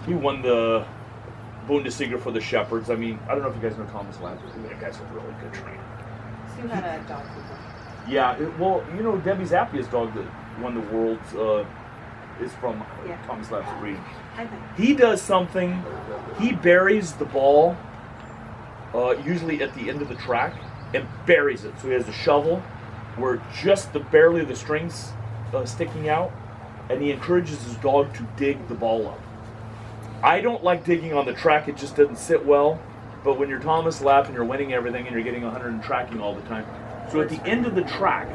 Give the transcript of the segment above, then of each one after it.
He won the Bundesliga for the Shepherds. I mean, I don't know if you guys know Thomas Lab. That guy's a really good trainer. So you had a dog before. Yeah, well, you know, Debbie Zapia's dog that won the Worlds is from Thomas Lab's breed. I think. He does something. He buries the ball, usually at the end of the track, and buries it. So he has a shovel where just barely the strings sticking out, and he encourages his dog to dig the ball up. I don't like digging on the track. It just doesn't sit well. But when you're Thomas Lap and you're winning everything and you're getting 100 in tracking all the time, so at the end of the track,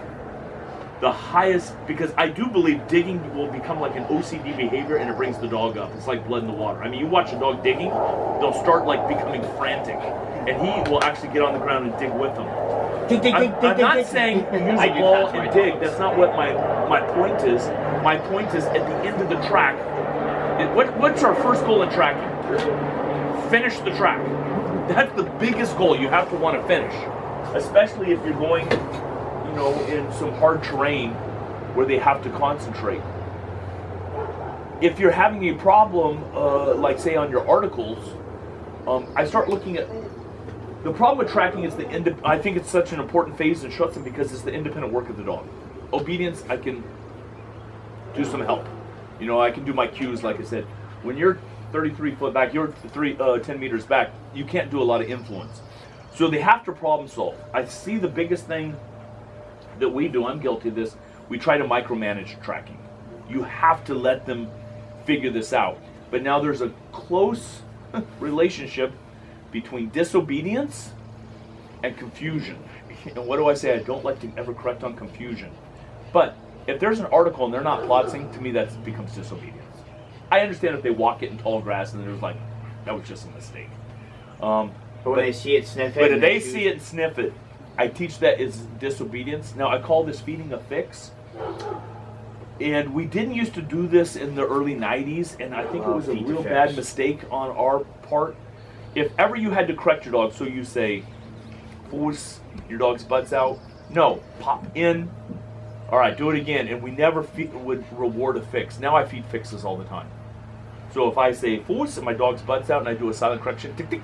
the highest, because I do believe digging will become like an OCD behavior and it brings the dog up. It's like blood in the water. I mean, you watch a dog digging, they'll start like becoming frantic, and he will actually get on the ground and dig with them. I'm not saying use a ball and dig. That's not what my point is. My point is at the end of the track, what's our first goal in tracking? Finish the track. That's the biggest goal. You have to want to finish, especially if you're going, you know, in some hard terrain where they have to concentrate. If you're having a problem, like say on your articles, I start looking at the problem with tracking is I think it's such an important phase in Schutzen because it's the independent work of the dog. Obedience, I can do some help. You know, I can do my cues, like I said. When you're 33 foot back, you're 10 meters back, you can't do a lot of influence. So they have to problem solve. I see the biggest thing that we do, I'm guilty of this, we try to micromanage tracking. You have to let them figure this out. But now there's a close relationship between disobedience and confusion. And what do I say? I don't like to ever correct on confusion. But if there's an article and they're not plotting, to me that becomes disobedience. I understand if they walk it in tall grass and there's like, that was just a mistake. But when they see it, sniff it. But if they see it and sniff it, I teach that is disobedience. Now I call this feeding a fix. And we didn't used to do this in the early 90s, and I think it was a real bad mistake on our part. If ever you had to correct your dog, so you say, force your dog's butt's out. No, pop in. All right, do it again. And we never would reward a fix. Now I feed fixes all the time. So if I say force and my dog's butt's out and I do a silent correction, tick, tick,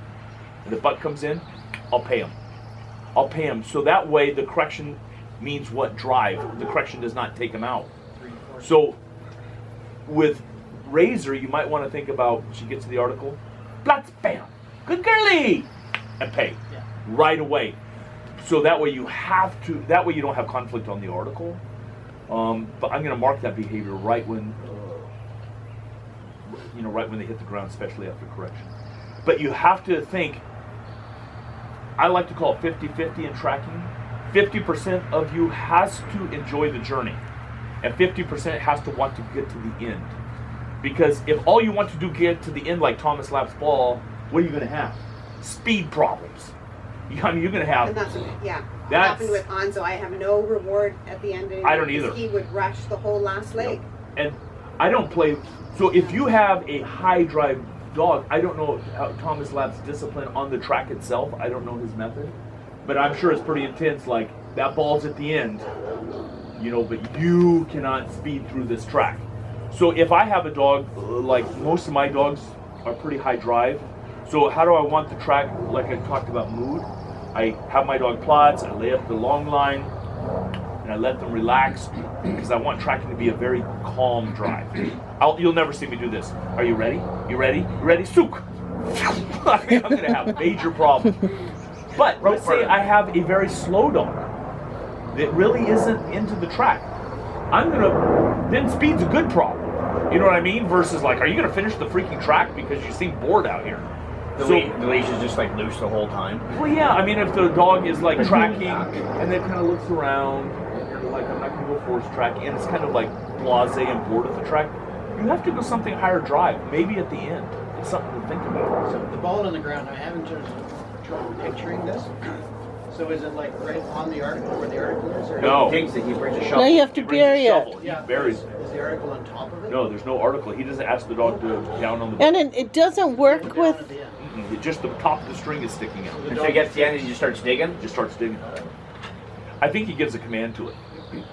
and the butt comes in, I'll pay him. I'll pay him. So that way the correction means what? Drive. The correction does not take him out. So with Razor, you might want to think about, she gets to the article, Platz, bam, good girlie, and pay right away. So that way you have to, that way you don't have conflict on the article. But I'm going to mark that behavior right when, right when they hit the ground, especially after correction. But you have to think, I like to call it 50-50 in tracking. 50% of you has to enjoy the journey. And 50% has to want to get to the end. Because if all you want to do get to the end like Thomas Lap's ball, what are you going to have? Speed problems. You're going to have... And that's what happened with Anzo. I have no reward at the end of it. I don't either. He would rush the whole last leg. Yep. And I don't play... So if you have a high drive dog, I don't know how Thomas Lap's discipline on the track itself. I don't know his method. But I'm sure it's pretty intense. Like, that ball's at the end. But you cannot speed through this track. So if I have a dog, like most of my dogs are pretty high drive, so how do I want the track, like I talked about mood? I have my dog plots, I lay up the long line, and I let them relax, because I want tracking to be a very calm drive. You'll never see me do this. Are you ready? You ready? You ready? Sook! I'm going to have major problems. But let's say I have a very slow dog that really isn't into the track. Then speed's a good problem. You know what I mean? Versus like, are you gonna finish the freaking track because you seem bored out here? The leash is just like loose the whole time? Well, yeah, I mean, if the dog is like tracking and then kind of looks around, and you're like, I'm not gonna go force tracking, and it's kind of like blasé and bored at the track, you have to go something higher drive, maybe at the end. It's something to think about. So the ball on the ground, I haven't just trouble picturing this. So is it like right on the article where the article is? Or No. He digs it, he brings a shovel. No, you have to bury it. He buries it. Is the article on top of it? No, there's no article. He doesn't ask the dog to down on the And it doesn't work with... Just the top of the string is sticking out. And so he gets to the end and he just starts digging? Just starts digging. I think he gives a command to it. Like